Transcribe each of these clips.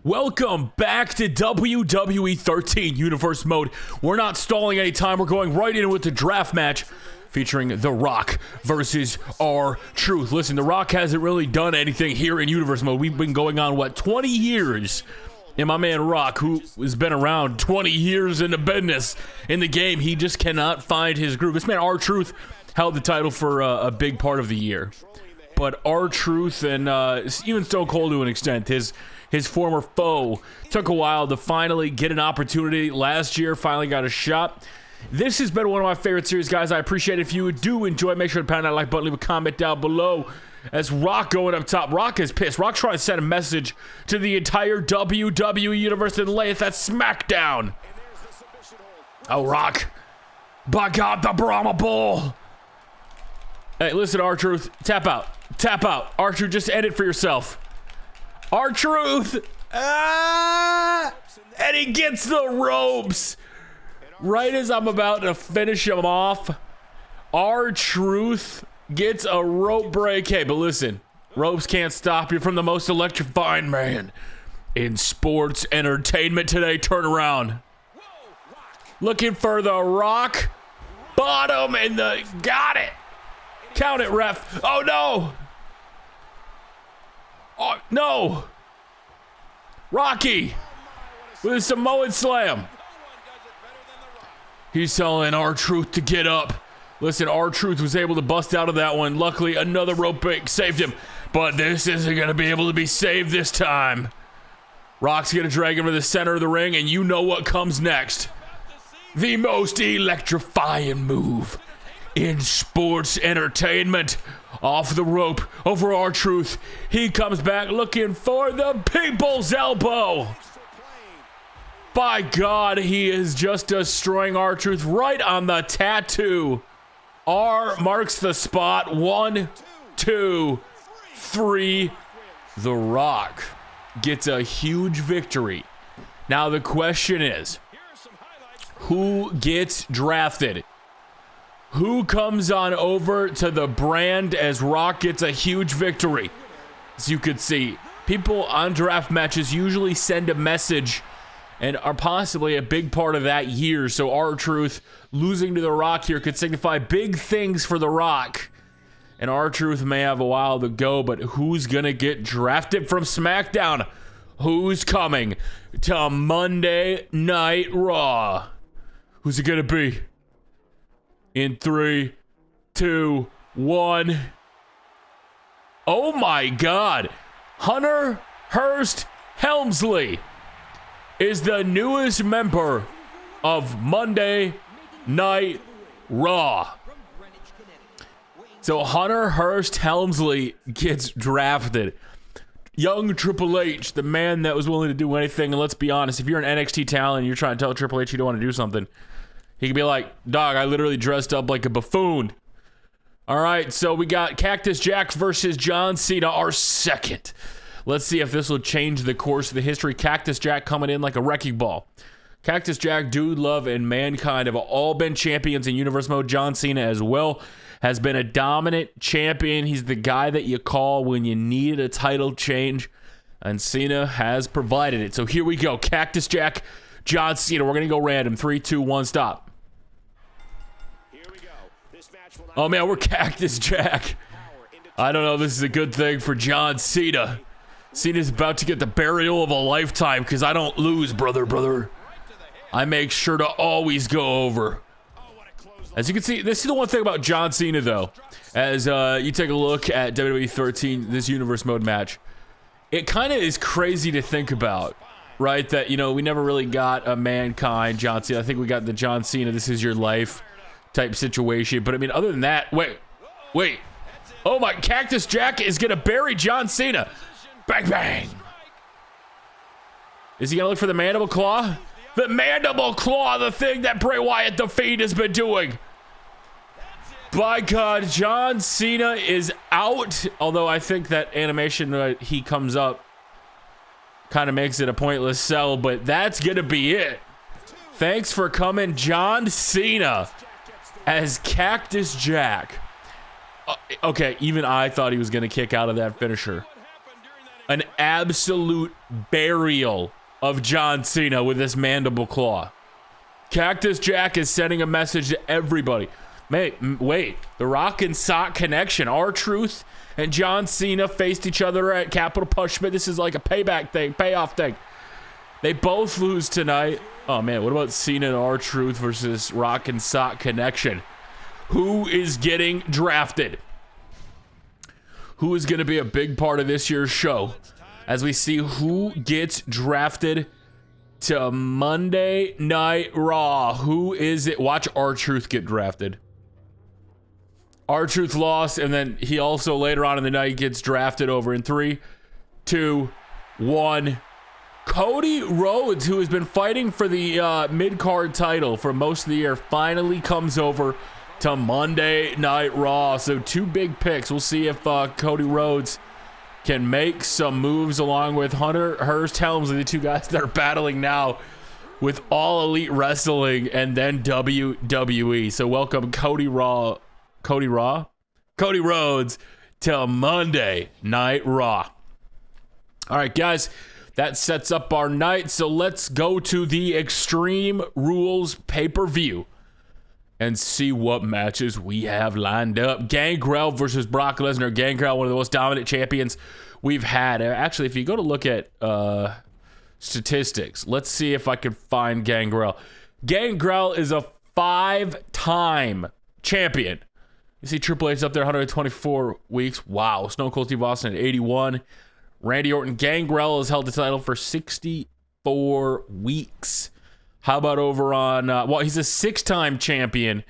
Welcome back to WWE 13 Universe Mode. We're not stalling any time. We're going right in with the draft match featuring The Rock versus RTruth. Listen, The Rock hasn't really done anything here in Universe Mode. We've been going on, 20 years? And my man Rock, who has been around 20 years in the business, in the game, he just cannot find his groove. This man RTruth held the title for a big part of the year. But RTruth and even Stone Cold to an extent, his former foe, took a while to finally get an opportunity. Last year, finally got a shot. This has been one of my favorite series, guys. I appreciate it. If you do enjoy, make sure to pound that like button, leave a comment down below. As Rock going up top. Rock is pissed. Rock's trying to send a message to the entire WWE Universe and lay it that SmackDown. Oh, Rock. By God, the Brahma Bull. Hey, listen, RTruth. Tap out. Tap out. RTruth, just end it for yourself. RTruth. And he gets the ropes. Right as I'm about to finish him off, RTruth gets a rope break. Hey, but listen, ropes can't stop you from the most electrifying man in sports entertainment today. Turn around. Looking for the Rock. Bottom and the... Got it. Count it, ref. Oh, no. Oh, no. Rocky with a Samoan slam. He's telling RTruth to get up. Listen, RTruth was able to bust out of that one. Luckily, another rope break saved him. But this isn't going to be able to be saved this time. Rock's going to drag him to the center of the ring, and you know what comes next. The most electrifying move in sports entertainment. Off the rope over RTruth. He comes back looking for the people's elbow. By God, he is just destroying RTruth right on the tattoo. R marks the spot. 1, 2, 3. The Rock gets a huge victory. Now the question is, who gets drafted? Who comes on over to the brand as Rock gets a huge victory? As you could see, people on draft matches usually send a message and are possibly a big part of that year. So RTruth losing to The Rock here could signify big things for The Rock. And RTruth may have a while to go, but who's going to get drafted from SmackDown? Who's coming to Monday Night Raw? Who's it going to be? In 3, 2, 1. Oh my God. Hunter Hearst Helmsley is the newest member of Monday Night Raw. So Hunter Hearst Helmsley gets drafted. Young Triple H, the man that was willing to do anything. And let's be honest, if you're an NXT talent and you're trying to tell Triple H you don't want to do something, he could be like, dog, I literally dressed up like a buffoon. All right, so we got Cactus Jack versus John Cena, our second. Let's see if this will change the course of the history. Cactus Jack coming in like a wrecking ball. Cactus Jack, Dude Love, and Mankind have all been champions in Universe Mode. John Cena as well has been a dominant champion. He's the guy that you call when you need a title change, and Cena has provided it. So here we go. Cactus Jack, John Cena. We're going to go random. 3, 2, 1, stop. Oh, man, we're Cactus Jack. I don't know. This is a good thing for John Cena. Cena's about to get the burial of a lifetime because I don't lose, brother. I make sure to always go over. As you can see, this is the one thing about John Cena, though. As you take a look at WWE 13, this Universe Mode match, it kind of is crazy to think about, right? That, you know, we never really got a Mankind John Cena. I think we got the John Cena, this is your life type situation. But I mean, other than that, wait. Oh my, Cactus Jack is gonna bury John Cena. Bang, bang. Is he gonna look for the mandible claw? The mandible claw, the thing that Bray Wyatt, the Fiend, has been doing. By God, John Cena is out. Although I think that animation he comes up kind of makes it a pointless sell, but that's gonna be it. Thanks for coming, John Cena as Cactus Jack. Okay, even I thought he was going to kick out of that finisher. an absolute burial of John Cena with this mandible claw. Cactus Jack is sending a message to everybody. Wait, the Rock and Sock connection. RTruth and John Cena faced each other at Capital Punishment. This is like a payback thing, payoff thing. They both lose tonight. Oh man, what about Cena and RTruth versus Rock and Sock connection? Who is getting drafted? Who is going to be a big part of this year's show as we see who gets drafted to Monday Night Raw? Who is it? Watch RTruth get drafted. RTruth lost, and then he also later on in the night gets drafted over in 3, 2, 1. Cody Rhodes, who has been fighting for the mid-card title for most of the year, finally comes over to Monday Night Raw. So 2 big picks. We'll see if Cody Rhodes can make some moves along with Hunter Hearst Helmsley, the 2 guys that are battling now with All Elite Wrestling and then WWE. So welcome Cody Rhodes to Monday Night Raw. All right, guys, that sets up our night. So let's go to the Extreme Rules pay-per-view and see what matches we have lined up. Gangrel versus Brock Lesnar. Gangrel, one of the most dominant champions we've had. Actually, if you go to look at statistics, let's see if I can find Gangrel. Gangrel is a 5-time champion. You see Triple H up there, 124 weeks. Wow. Stone Cold Steve Austin at 81. Randy Orton. Gangrel has held the title for 64 weeks. How about over on, he's a 6-time champion.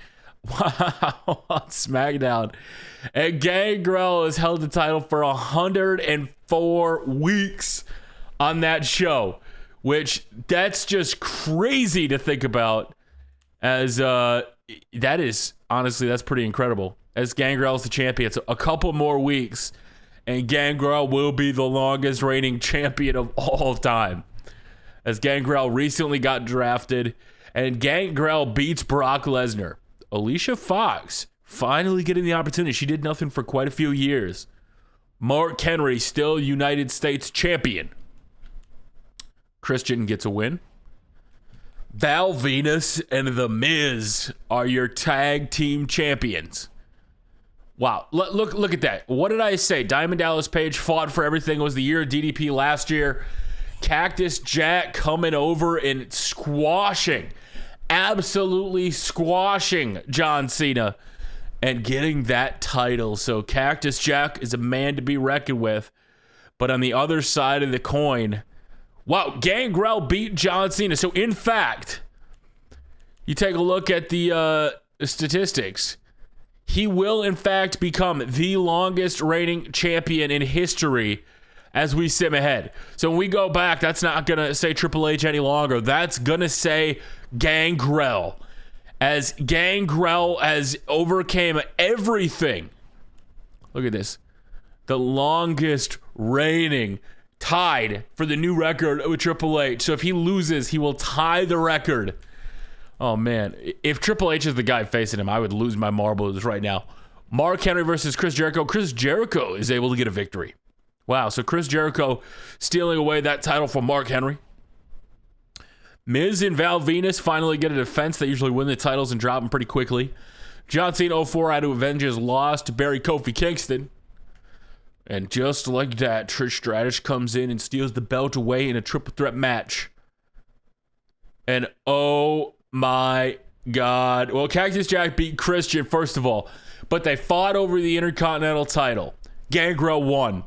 Wow, on SmackDown. And Gangrel has held the title for 104 weeks on that show, which that's just crazy to think about, as that is, honestly, that's pretty incredible. As Gangrel is the champion, so a couple more weeks, and Gangrel will be the longest reigning champion of all time. As Gangrel recently got drafted, and Gangrel beats Brock Lesnar. Alicia Fox finally getting the opportunity. She did nothing for quite a few years. Mark Henry still United States champion. Christian gets a win. Val Venus and The Miz are your tag team champions. Wow, look at that. What did I say? Diamond Dallas Page fought for everything. It was the year of DDP last year. Cactus Jack coming over and absolutely squashing John Cena and getting that title. So Cactus Jack is a man to be reckoned with. But on the other side of the coin, wow, Gangrel beat John Cena. So in fact, you take a look at the statistics. He will in fact become the longest reigning champion in history as we sim ahead. So when we go back, that's not going to say Triple H any longer. That's going to say Gangrel. As Gangrel has overcame everything. Look at this. The longest reigning, tied for the new record with Triple H. So if he loses, he will tie the record. Oh man, if Triple H is the guy facing him, I would lose my marbles right now. Mark Henry versus Chris Jericho. Chris Jericho is able to get a victory. Wow, so Chris Jericho stealing away that title from Mark Henry. Miz and Val Venus finally get a defense. They usually win the titles and drop them pretty quickly. John Cena 04 had to avenge his loss to Barry Kofi Kingston. And just like that, Trish Stratus comes in and steals the belt away in a triple threat match. And oh my God. Well, Cactus Jack beat Christian, first of all. But they fought over the Intercontinental title. Gangrel won.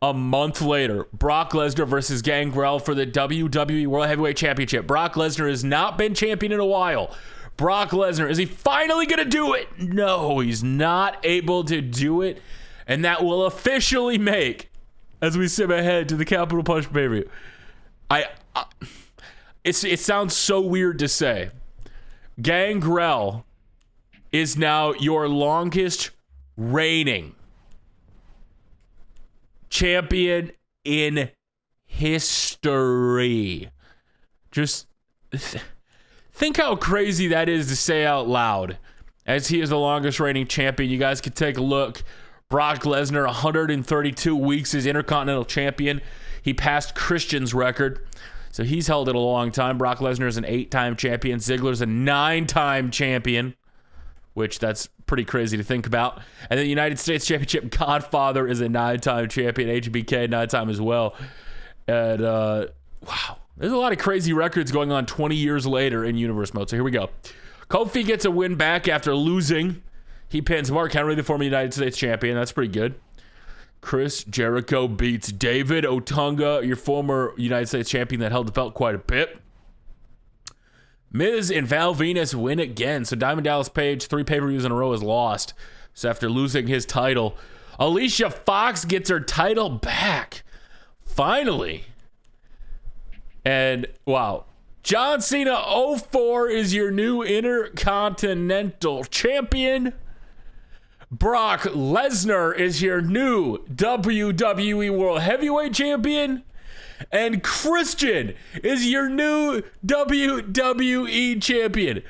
A month later, Brock Lesnar versus Gangrel for the WWE World Heavyweight Championship. Brock Lesnar has not been champion in a while. Brock Lesnar, is he finally going to do it? No, he's not able to do it. And that will officially make, as we sim ahead to the Capital Punch pay-per-view. It sounds so weird to say. Gangrel is now your longest reigning champion in history. Just think how crazy that is to say out loud, as he is the longest reigning champion. You guys can take a look. Brock Lesnar, 132 weeks as Intercontinental Champion. He passed Christian's record, so he's held it a long time. Brock Lesnar is an 8-time champion. Ziggler's a 9-time champion, which that's pretty crazy to think about. And then the United States Championship Godfather is a 9-time champion. HBK, 9-time as well. And, wow. There's a lot of crazy records going on 20 years later in Universe Mode. So here we go. Kofi gets a win back after losing. He pins Mark Henry, the former United States champion. That's pretty good. Chris Jericho beats David Otunga, your former United States champion that held the belt quite a bit. Miz and Val Venus win again. So Diamond Dallas Page, 3 pay-per-views in a row, is lost. So after losing his title, Alicia Fox gets her title back. Finally. And, wow. John Cena 04 is your new Intercontinental Champion. Brock Lesnar is your new WWE World Heavyweight Champion. And Christian is your new WWE Champion.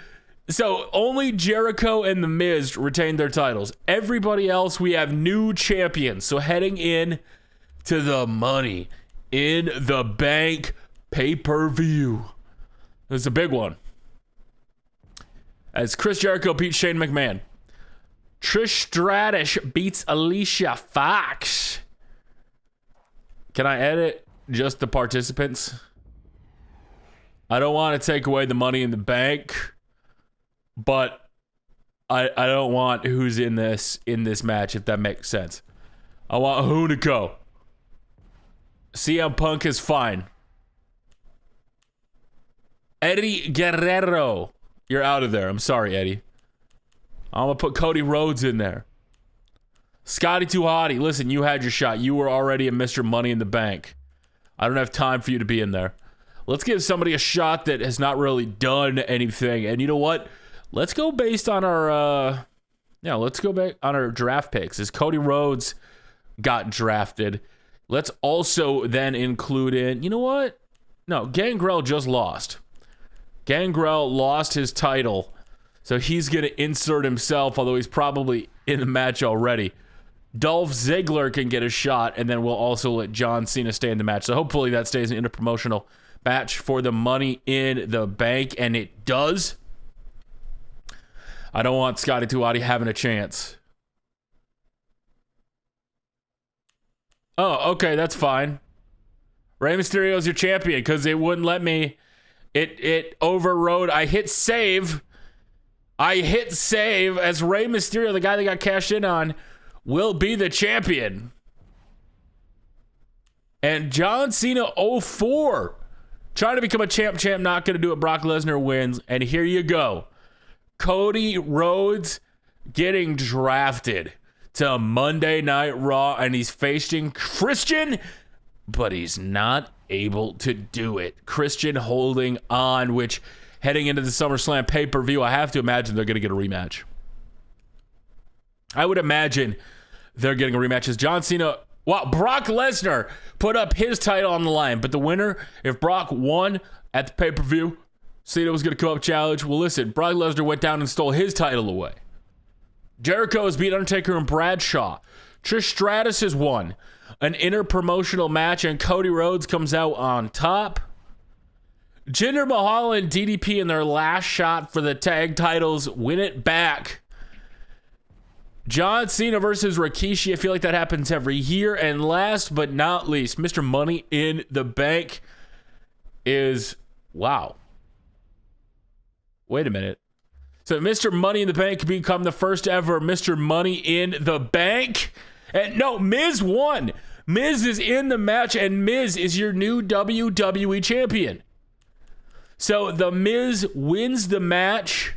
So only Jericho and The Miz retained their titles. Everybody else, we have new champions. So heading in to the Money in the Bank pay-per-view. It's a big one. As Chris Jericho beats Shane McMahon. Trish Stratus beats Alicia Fox. Can I edit just the participants? I don't want to take away the Money in the Bank, but I don't want who's in this match, if that makes sense. I want Hunico. CM Punk is fine. Eddie Guerrero. You're out of there. I'm sorry, Eddie. I'm going to put Cody Rhodes in there. Scotty 2 Hotty. Listen, you had your shot. You were already a Mr. Money in the Bank. I don't have time for you to be in there. Let's give somebody a shot that has not really done anything. And you know what? Let's go based on our... let's go back on our draft picks. As Cody Rhodes got drafted. Let's also then include in... You know what? No, Gangrel just lost. Gangrel lost his title, so he's going to insert himself, although he's probably in the match already. Dolph Ziggler can get a shot, and then we'll also let John Cena stay in the match. So hopefully that stays an interpromotional match for the Money in the Bank, and it does. I don't want Scotty Tuati having a chance. Oh, okay, that's fine. Rey Mysterio's your champion, because it wouldn't let me... It overrode. I hit save as Rey Mysterio, the guy that got cashed in on, will be the champion. And John Cena 04 trying to become a champ, not going to do it. Brock Lesnar wins. And here you go. Cody Rhodes getting drafted to Monday Night Raw, and he's facing Christian, but he's not able to do it. Christian holding on, which heading into the SummerSlam pay-per-view, I have to imagine they're going to get a rematch. I would imagine they're getting a rematch as John Cena... Wow, Brock Lesnar put up his title on the line, but the winner, if Brock won at the pay-per-view, Cena was going to come up challenge. Well, listen, Brock Lesnar went down and stole his title away. Jericho has beat Undertaker and Bradshaw. Trish Stratus has won an interpromotional match, and Cody Rhodes comes out on top. Jinder Mahal and DDP in their last shot for the tag titles win it back. John Cena versus Rikishi. I feel like that happens every year. And last but not least, Mr. Money in the Bank is... Wow. Wait a minute. So Mr. Money in the Bank become the first ever Mr. Money in the Bank. And no, Miz won. Miz is in the match, and Miz is your new WWE champion. So the Miz wins the match.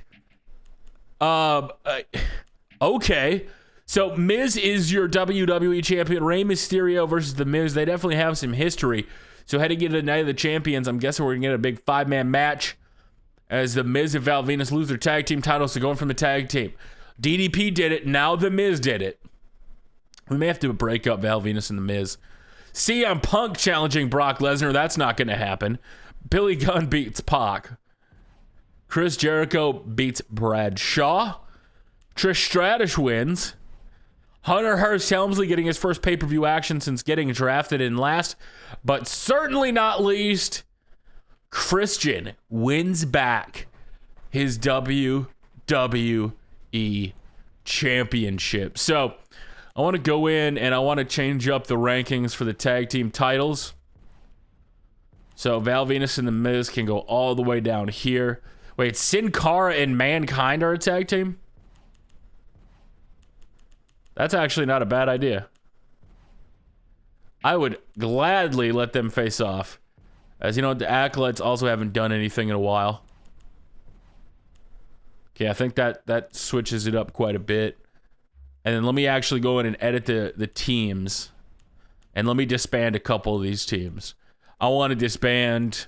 Okay. So Miz is your WWE champion. Rey Mysterio versus the Miz. They definitely have some history. So heading into the Night of the Champions, I'm guessing we're going to get a big 5-man match as the Miz and Val Venus lose their tag team titles to going from the tag team. DDP did it. Now the Miz did it. We may have to break up Val Venus and the Miz. CM Punk challenging Brock Lesnar. That's not going to happen. Billy Gunn beats Pac. Chris Jericho beats Bradshaw. Trish Stratus wins. Hunter Hearst Helmsley getting his first pay-per-view action since getting drafted in last, but certainly not least, Christian wins back his WWE championship. So I want to go in and I want to change up the rankings for the tag team titles. So Val Venus and The Miz can go all the way down here. Wait, Sin Cara and Mankind are a tag team? That's actually not a bad idea. I would gladly let them face off. As you know, the Acolytes also haven't done anything in a while. Okay, I think that switches it up quite a bit. And then let me actually go in and edit the teams. And let me disband a couple of these teams. I want to disband...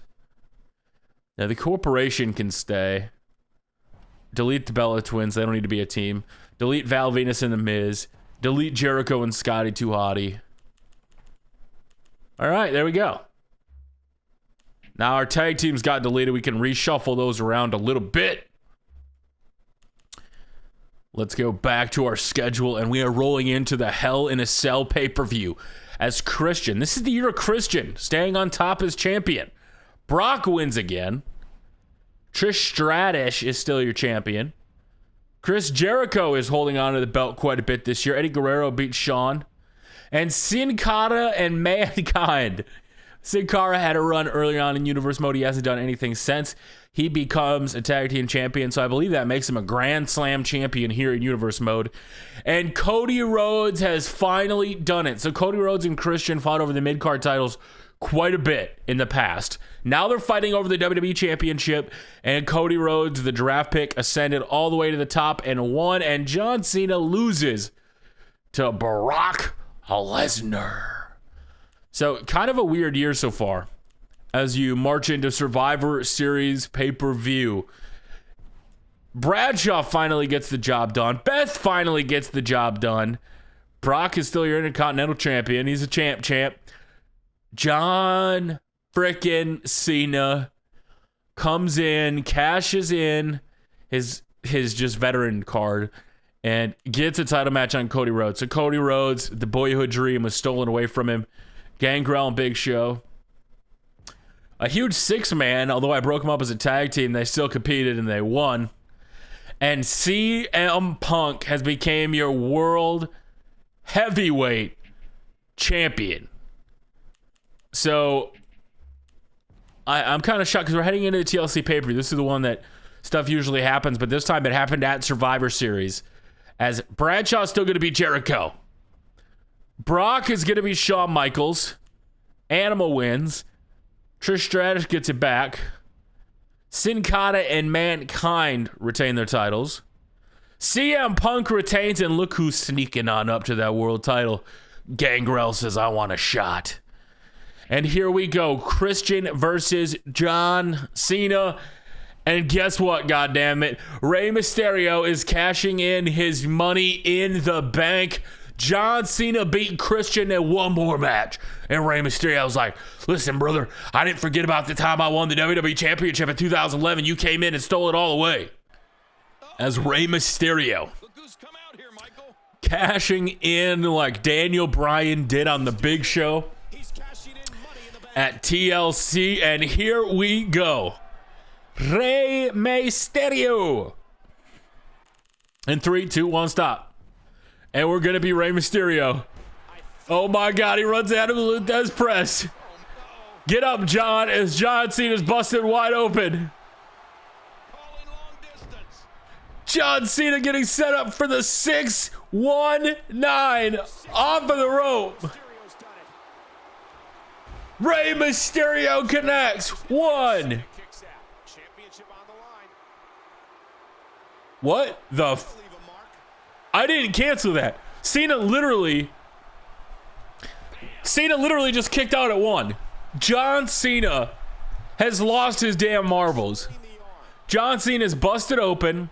Now, the Corporation can stay. Delete the Bella Twins. They don't need to be a team. Delete Val Venus and The Miz. Delete Jericho and Scotty 2 Hotty. All right, there we go. Now our tag teams got deleted. We can reshuffle those around a little bit. Let's go back to our schedule, and we are rolling into the Hell in a Cell pay-per-view as Christian. This is the year of Christian, staying on top as champion. Brock wins again. Trish Stratus is still your champion. Chris Jericho is holding on to the belt quite a bit this year. Eddie Guerrero beat Shawn. And Sin Cara and Mankind. Sin Cara had a run earlier on in Universe Mode. He hasn't done anything since. He becomes a tag team champion, so I believe that makes him a Grand Slam champion here in Universe Mode. And Cody Rhodes has finally done it. So Cody Rhodes and Christian fought over the mid-card titles quite a bit in the past. Now they're fighting over the WWE Championship, and Cody Rhodes, the draft pick, ascended all the way to the top and won, and John Cena loses to Brock Lesnar. So kind of a weird year so far as you march into Survivor Series pay-per-view. Bradshaw finally gets the job done. Beth finally gets the job done. Brock is still your Intercontinental Champion. He's a champ. John frickin' Cena comes in, cashes in his just veteran card, and gets a title match on Cody Rhodes. So Cody Rhodes, the boyhood dream was stolen away from him. Gangrel and Big Show. A huge 6-man, although I broke them up as a tag team, they still competed and they won. And CM Punk has become your world heavyweight champion. So I'm kind of shocked because we're heading into the TLC pay-per-view. This is the one that stuff usually happens, but this time it happened at Survivor Series. As Bradshaw's still going to be Jericho. Brock is going to be Shawn Michaels. Animal wins. Trish Stratus gets it back. Sin Cara and Mankind retain their titles. CM Punk retains, and look who's sneaking on up to that world title. Gangrel says, I want a shot. And here we go. Christian versus John Cena. And guess what, goddammit? Rey Mysterio is cashing in his money in the bank. John Cena beat Christian in one more match. And Rey Mysterio was like, listen, brother, I didn't forget about the time I won the WWE Championship in 2011. You came in and stole it all away. As Rey Mysterio cashing in like Daniel Bryan did on the Big Show at TLC. And here we go. Rey Mysterio. In 3, 2, 1, stop. And we're going to be Rey Mysterio. Oh my God, he runs out of the Luthez press. Get up, John, as John Cena's busted wide open. John Cena getting set up for the 619 off of the rope. Rey Mysterio connects. 1. What the I didn't cancel that. Cena literally just kicked out at 1. John Cena has lost his damn marbles. John Cena's busted open.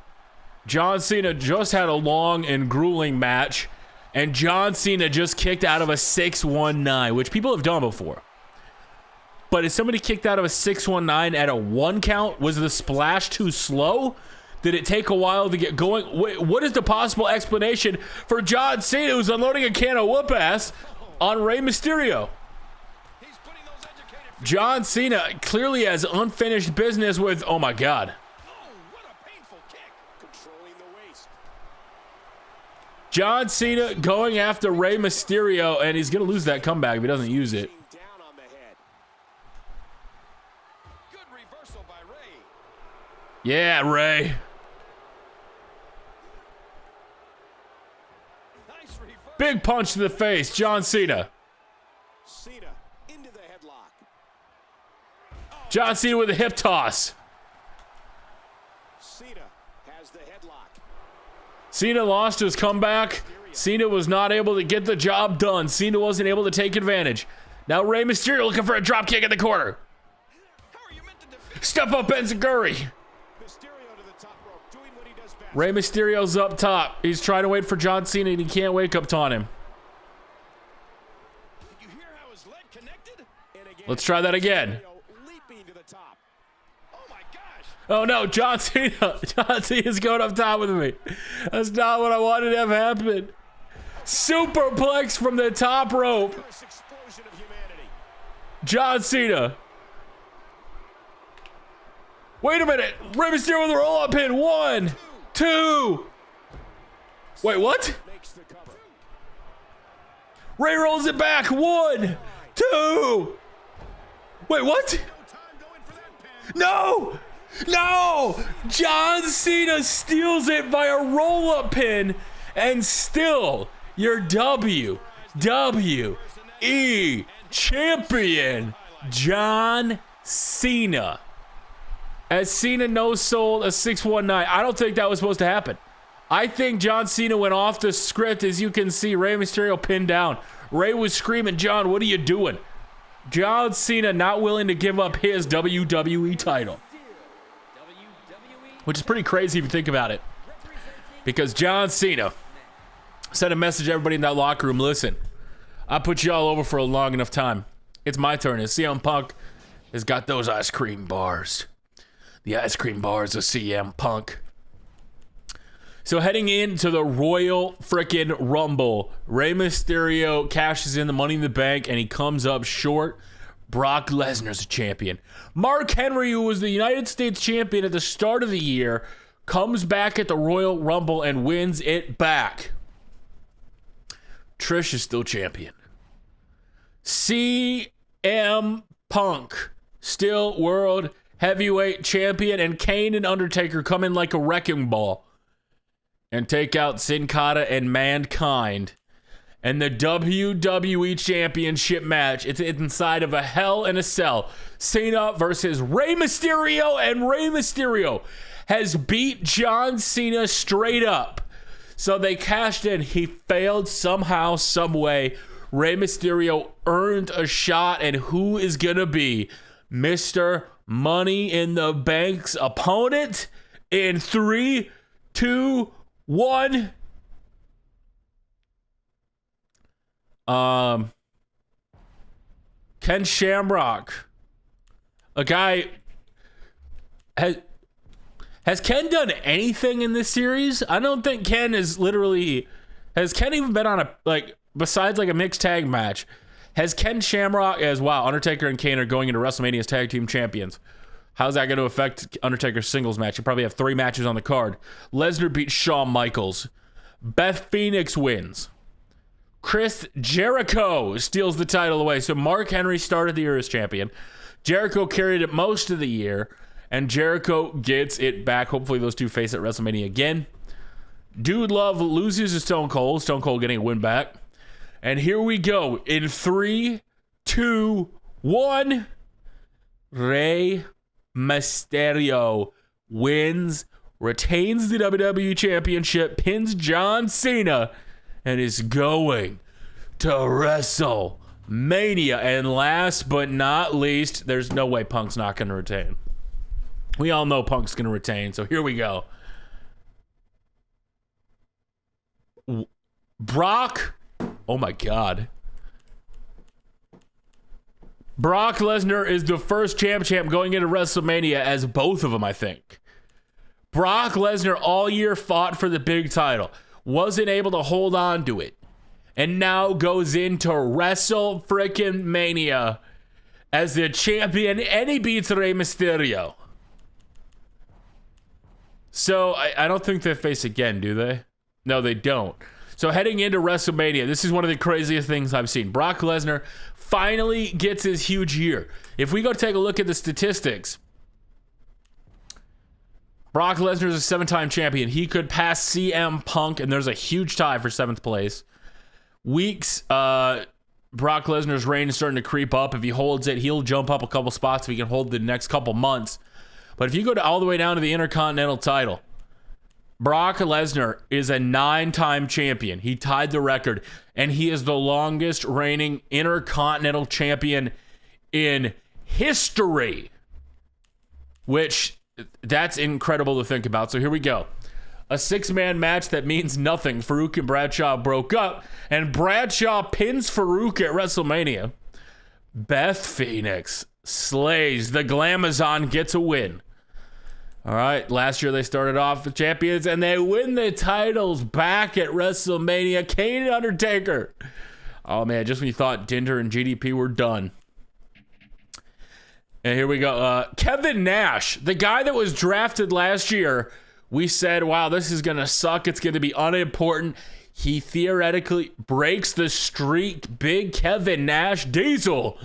John Cena just had a long and grueling match. And John Cena just kicked out of a 619, which people have done before. But if somebody kicked out of a 619 at a 1 count, was the splash too slow? Did it take a while to get going? What is the possible explanation for John Cena, who's unloading a can of whoop ass on Rey Mysterio? John Cena clearly has unfinished business with, oh my God. John Cena going after Rey Mysterio, and he's going to lose that comeback if he doesn't use it. Yeah, Rey. Big punch to the face, John Cena. John Cena with a hip toss. Cena lost his comeback. Cena was not able to get the job done. Cena wasn't able to take advantage. Now Rey Mysterio looking for a drop kick in the corner. Step up Enziguri. Rey Mysterio's up top. He's trying to wait for John Cena and he can't wake up taunt him. Let's try that again. Oh no, John Cena. John Cena's going up top with me. That's not what I wanted to have happen. Superplex from the top rope. John Cena. Wait a minute. Rey Mysterio with a roll-up pin. 1, 2. Wait, what? Rey rolls it back. 1, 2. Wait, what? No! No! John Cena steals it by a roll-up pin, and still your WWE champion, John Cena. As Cena no-sold a 619. I don't think that was supposed to happen. I think John Cena went off the script. As you can see, Rey Mysterio pinned down. Rey was screaming, John, what are you doing? John Cena not willing to give up his WWE title. Which is pretty crazy if you think about it. Because John Cena sent a message to everybody in that locker room. Listen, I put y'all over for a long enough time. It's my turn. And CM Punk has got those ice cream bars. The ice cream bars of CM Punk. So heading into the Royal frickin' Rumble, Rey Mysterio cashes in the Money in the Bank and he comes up short. Brock Lesnar's a champion. Mark Henry, who was the United States champion at the start of the year, comes back at the Royal Rumble and wins it back. Trish is still champion. CM Punk, still world heavyweight champion, and Kane and Undertaker come in like a wrecking ball and take out Sin Cara and Mankind. And the WWE Championship match, it's inside of a Hell in a Cell. Cena versus Rey Mysterio, and Rey Mysterio has beat John Cena straight up. So they cashed in. He failed somehow, some way. Rey Mysterio earned a shot, and who is going to be Mr. Money in the Bank's opponent? In 3, 2, 1... Ken Shamrock, a guy. Has Ken done anything in this series? I don't think Ken is literally. Has Ken even been on a, like, besides like a mixed tag match? Has Ken Shamrock, as wow, Undertaker and Kane are going into WrestleMania as tag team champions. How's that going to affect Undertaker's singles match? You probably have 3 matches on the card. Lesnar beats Shawn Michaels. Beth Phoenix wins. Chris Jericho steals the title away. So Mark Henry started the year as champion. Jericho carried it most of the year. And Jericho gets it back. Hopefully those two face at WrestleMania again. Dude Love loses to Stone Cold. Stone Cold getting a win back. And here we go. In 3, 2, 1. Rey Mysterio wins, retains the WWE Championship, pins John Cena, and is going to WrestleMania. And last but not least, there's no way Punk's not going to retain. We all know Punk's going to retain, so here we go. Brock, oh my God. Brock Lesnar is the first champ going into WrestleMania as both of them, I think. Brock Lesnar all year fought for the big title, wasn't able to hold on to it, and now goes into Wrestlemania as the champion, and he beats Rey Mysterio. So I don't think they face again, do they? No, they don't. So heading into WrestleMania, this is one of the craziest things I've seen. Brock Lesnar finally gets his huge year. If we go take a look at the statistics, Brock Lesnar is a 7-time champion. He could pass CM Punk, and there's a huge tie for 7th place. Brock Lesnar's reign is starting to creep up. If he holds it, he'll jump up a couple spots if he can hold the next couple months. But if you go all the way down to the Intercontinental title, Brock Lesnar is a 9-time champion. He tied the record, and he is the longest reigning Intercontinental champion in history, which that's incredible to think about. So here we go. A 6-man match that means nothing. Farouk and Bradshaw broke up, and Bradshaw pins Farouk at WrestleMania. Beth Phoenix slays. The Glamazon gets a win. All right, last year they started off with champions, and they win the titles back at WrestleMania. Kane and Undertaker. Oh, man, just when you thought Dinder and GDP were done. And here we go. Kevin Nash, the guy that was drafted last year, we said, wow, this is going to suck. It's going to be unimportant. He theoretically breaks the streak. Big Kevin Nash Diesel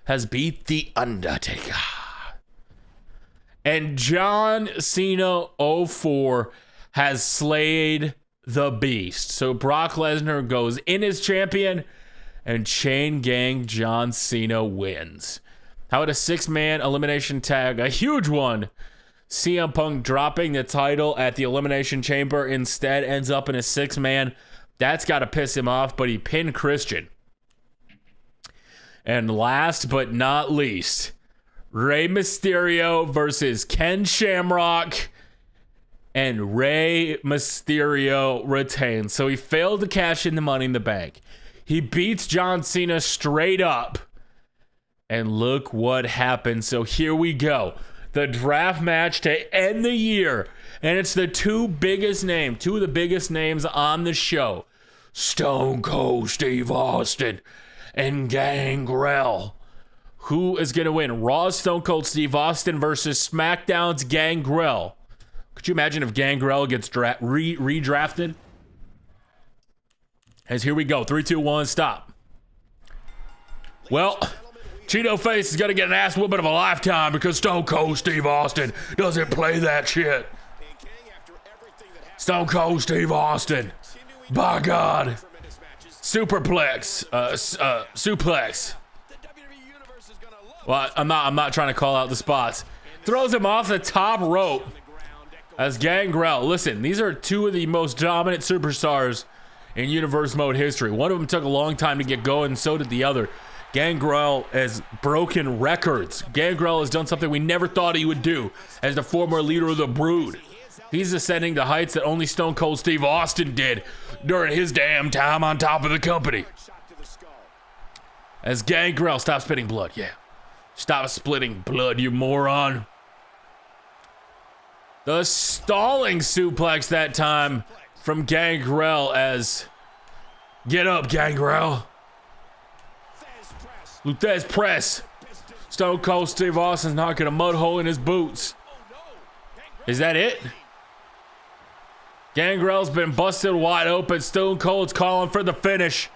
has beat The Undertaker. And John Cena 04 has slayed the beast. So Brock Lesnar goes in as champion, and Chain Gang John Cena wins. How about a 6-man elimination tag? A huge one. CM Punk dropping the title at the Elimination Chamber instead ends up in a 6-man. That's got to piss him off, but he pinned Christian. And last but not least, Rey Mysterio versus Ken Shamrock, and Rey Mysterio retains. So he failed to cash in the Money in the Bank. He beats John Cena straight up. And look what happened. So here we go. The draft match to end the year. And it's the two of the biggest names on the show. Stone Cold Steve Austin and Gangrel. Who is going to win? Raw's Stone Cold Steve Austin versus SmackDown's Gangrel. Could you imagine if Gangrel gets redrafted? As here we go. 3, 2, 1, stop. Well, Cheeto Face is going to get an ass whooping of a lifetime because Stone Cold Steve Austin doesn't play that shit. Stone Cold Steve Austin. By God. Suplex. Well, I'm not trying to call out the spots. Throws him off the top rope as Gangrel. Listen, these are two of the most dominant superstars in Universe Mode history. One of them took a long time to get going, and so did the other. Gangrel has broken records. Gangrel has done something we never thought he would do as the former leader of the Brood. He's ascending to heights that only Stone Cold Steve Austin did during his damn time on top of the company. As Gangrel, stop spitting blood, yeah. Stop splitting blood, you moron. The stalling suplex that time from Gangrel as... Get up, Gangrel. Luthez press. Stone Cold Steve Austin's knocking a mud hole in his boots. Is that it? Gangrel's been busted wide open. Stone Cold's calling for the finish.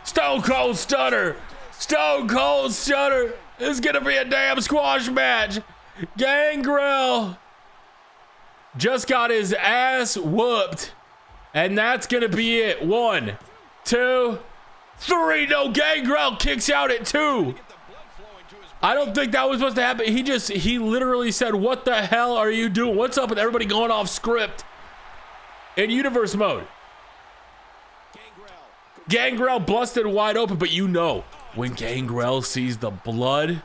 Stone Cold Stunner. Stone Cold Stunner. It's gonna be a damn squash match. Gangrel just got his ass whooped. And that's gonna be it. 1, 2, 3. No, Gangrel kicks out at 2. I don't think that was supposed to happen. He literally said, what the hell are you doing? What's up with everybody going off script in Universe Mode? Gangrel busted wide open, but you know, when Gangrel sees the blood,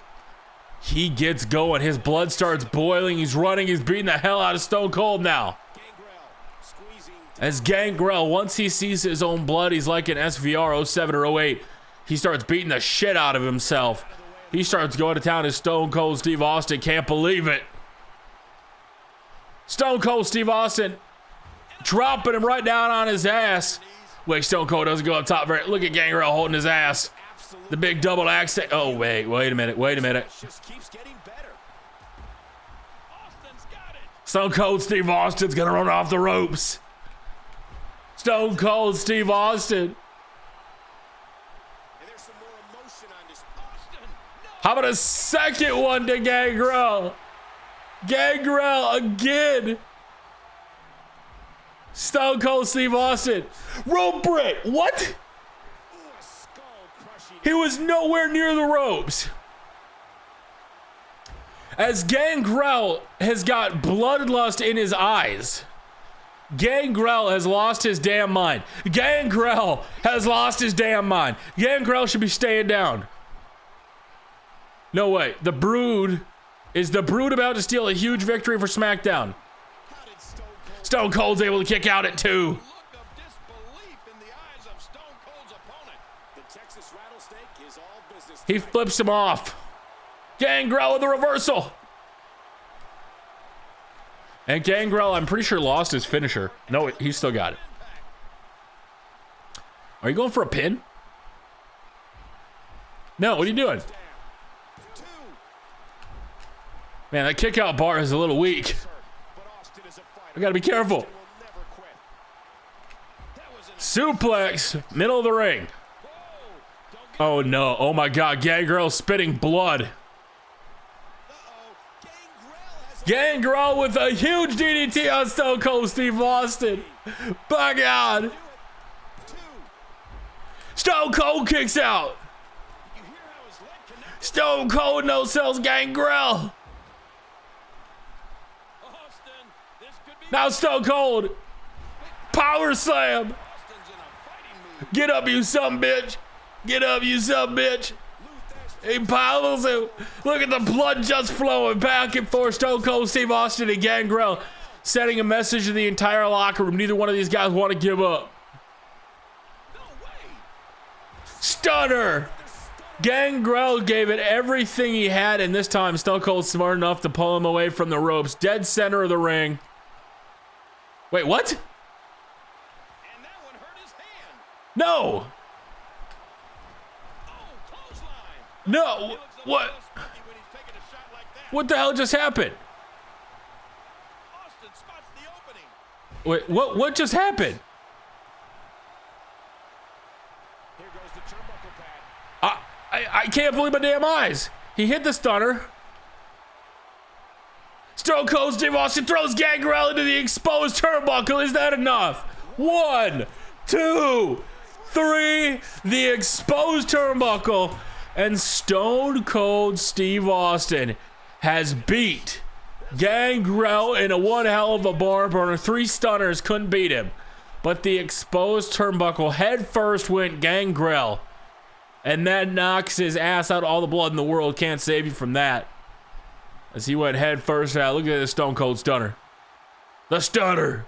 he gets going. His blood starts boiling. He's running. He's beating the hell out of Stone Cold now. As Gangrel, once he sees his own blood, he's like an SVR 07 or 08. He starts beating the shit out of himself. He starts going to town as Stone Cold Steve Austin. Can't believe it. Stone Cold Steve Austin dropping him right down on his ass. Wait, Stone Cold doesn't go up top. Look at Gangrel holding his ass. The big double axe. Oh, wait a minute. Stone Cold Steve Austin's gonna run off the ropes. Stone Cold Steve Austin. How about a second one to Gangrel? Gangrel again. Stone Cold Steve Austin. Rope break. What? He was nowhere near the ropes. As Gangrel has got bloodlust in his eyes. Gangrel has lost his damn mind. Gangrel has lost his damn mind. Gangrel should be staying down. No way. The Brood. Is the Brood about to steal a huge victory for SmackDown? Stone Cold's able to kick out at 2. He flips him off. Gangrel with a reversal. And Gangrel, I'm pretty sure, lost his finisher. No, he still got it. Are you going for a pin? No, what are you doing? Man, that kick out bar is a little weak. I gotta be careful. Suplex, middle of the ring. Oh no, oh my God, Gangrel spitting blood. Gangrel with a huge DDT on Stone Cold Steve Austin. By God. Stone Cold kicks out. Stone Cold no-sells Gangrel. Now Stone Cold. Power slam. Get up, you son bitch. Get up, you son bitch. He piles him. Look at the blood just flowing back and forth. Stone Cold Steve Austin and Gangrel sending a message to the entire locker room. Neither one of these guys want to give up. Stunner. Gangrel gave it everything he had, and this time Stone Cold's smart enough to pull him away from the ropes. Dead center of the ring. Wait, what? And that one hurt his hand. No. No. What? What the hell just happened? Wait, what just happened? I can't believe my damn eyes. He hit the stunner. Stone Cold Steve Austin throws Gangrel into the exposed turnbuckle. Is that enough? 1, 2, 3. The exposed turnbuckle. And Stone Cold Steve Austin has beat Gangrel in a one hell of a barn burner. 3 stunners couldn't beat him. But the exposed turnbuckle head first went Gangrel. And that knocks his ass out. All the blood in the world can't save you from that. As he went head first out. Look at this Stone Cold stunner. The stunner.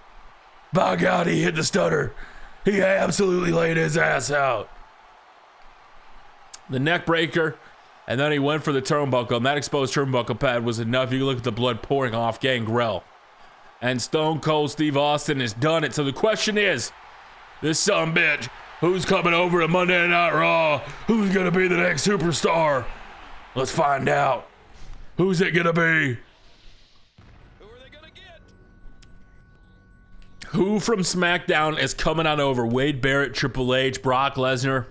By God, he hit the stunner. He absolutely laid his ass out. The neck breaker. And then he went for the turnbuckle. And that exposed turnbuckle pad was enough. You can look at the blood pouring off Gangrel. And Stone Cold Steve Austin has done it. So the question is, this sumbitch, who's coming over to Monday Night Raw? Who's going to be the next superstar? Let's find out. Who's it going to be? Who are they going to get? Who from SmackDown is coming on over? Wade Barrett, Triple H, Brock Lesnar,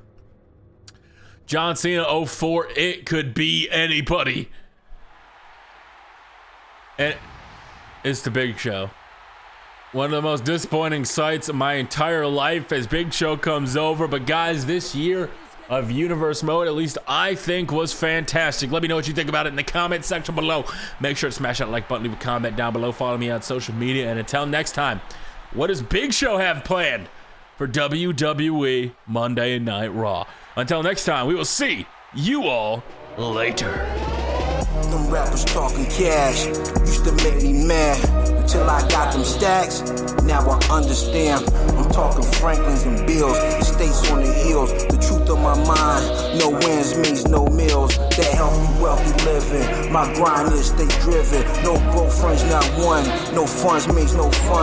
John Cena 04. It could be anybody. And it's the Big Show. One of the most disappointing sights of my entire life as Big Show comes over. But guys, this year of Universe Mode, at least I think, was fantastic. Let me know what you think about it in the comment section below. Make sure to smash that like button, leave a comment down below, follow me on social media, and until next time, what does Big Show have planned for WWE Monday Night Raw? Until next time, we will see you all later. Them rappers talking cash used to make me mad. till I got them stacks. Now I understand. I'm talking Franklins and Bills, estates on the hills. The truth of my mind, no wins means no meals. That healthy, wealthy living, my grind is stay driven. No broke friends, not one. No funds means no fun.